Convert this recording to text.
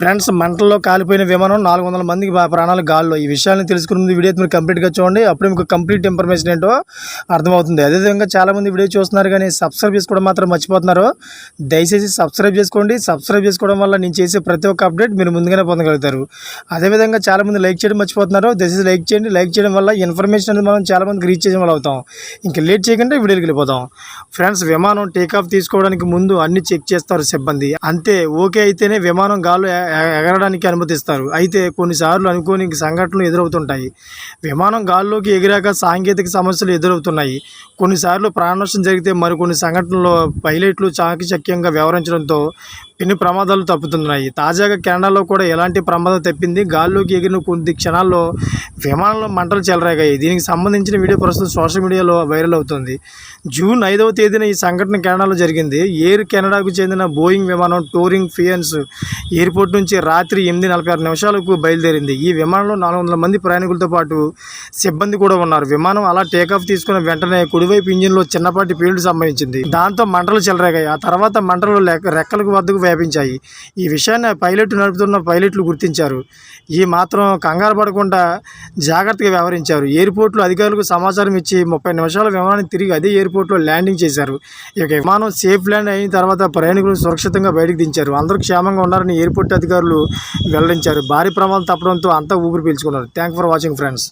Friends, మంటల్లో కాలిపోయిన విమానం 400 మందికి ప్రాణాలు గాల్లో. ఈ విషయాన్ని తెలుసుకునే ముందు వీడియో మీరు కంప్లీట్గా చూడండి. అప్పుడే మీకు కంప్లీట్ ఇన్ఫర్మేషన్ ఏంటో అర్థమవుతుంది. అదేవిధంగా చాలామంది వీడియో చూస్తున్నారు కానీ సబ్స్క్రైబ్ చేసుకోవడం మాత్రం మర్చిపోతున్నారు. దయచేసి సబ్స్క్రైబ్ చేసుకోండి. సబ్స్క్రైబ్ చేసుకోవడం వల్ల నేను చేసే ప్రతి ఒక్క అప్డేట్ మీరు ముందుగానే పొందగలుగుతారు. అదేవిధంగా చాలామంది లైక్ చేయడం మర్చిపోతున్నారు. దయచేసి లైక్ చేయండి. లైక్ చేయడం వల్ల ఇన్ఫర్మేషన్ అనేది మనం చాలామందికి రీచ్ చేయడం వల్ల అవుతాం. ఇంకా లేట్ చేయకుండా వీడియోకి వెళ్ళిపోతాం. ఫ్రెండ్స్, విమానం టేకాఫ్ తీసుకోవడానికి ముందు అన్ని చెక్ చేస్తారు సిబ్బంది. అంతే ఓకే అయితేనే విమానం గాల్లో ఎగరడానికి అనుమతిస్తారు. అయితే కొన్నిసార్లు అనుకోని సంఘటనలు ఎదురవుతుంటాయి. విమానం గాల్లోకి ఎగిరాక సాంకేతిక సమస్యలు ఎదురవుతున్నాయి. కొన్నిసార్లు ప్రాణనష్టం జరిగితే మరికొన్ని సంఘటనల్లో పైలట్లు చాకచక్యంగా వ్యవహరించడంతో ఎన్ని ప్రమాదాలు తప్పుతున్నాయి. తాజాగా కెనడాలో కూడా ఎలాంటి ప్రమాదం తప్పింది. గాల్లోకి ఎగిరిన కొద్ది క్షణాల్లో విమానంలో మంటలు చెలరేగాయి. దీనికి సంబంధించిన వీడియో ప్రస్తుతం సోషల్ మీడియాలో వైరల్ అవుతుంది. జూన్ 5వ తేదీన ఈ సంఘటన కెనడాలో జరిగింది. ఎయిర్ కెనడాకు చెందిన బోయింగ్ విమానం టోరింగ్ ఫియన్స్ ఎయిర్పోర్ట్ నుంచి రాత్రి 8:46 బయలుదేరింది. ఈ విమానంలో 400 మంది ప్రయాణికులతో పాటు సిబ్బంది కూడా ఉన్నారు. విమానం అలా టేకాఫ్ తీసుకున్న వెంటనే కుడివైపు ఇంజిన్లో చిన్నపాటి పేలుడు సంభవించింది. దాంతో మంటలు చెలరేగాయి. ఆ తర్వాత మంటలు రెక్కలకు వద్దకు వ్యాపించాయి. ఈ విషయాన్ని పైలట్ నడుపుతున్న పైలట్లు గుర్తించారు. ఈ మాత్రం కంగారు పడకుండా జాగ్రత్తగా వ్యవహరించారు. ఎయిర్పోర్ట్లో అధికారులకు సమాచారం ఇచ్చి 30 నిమిషాల విమానాన్ని తిరిగి అదే ఎయిర్పోర్ట్లో ల్యాండింగ్ చేశారు. ఇక విమానం సేఫ్ ల్యాండ్ అయిన తర్వాత ప్రయాణికులను సురక్షితంగా బయటకు దించారు. అందరూ క్షేమంగా ఉన్నారని ఎయిర్పోర్ట్ అధికారులు వెల్లడించారు. భారీ ప్రమాదం తప్పడంతో అంతా ఊపిరి పీల్చుకున్నారు. Thank for watching friends.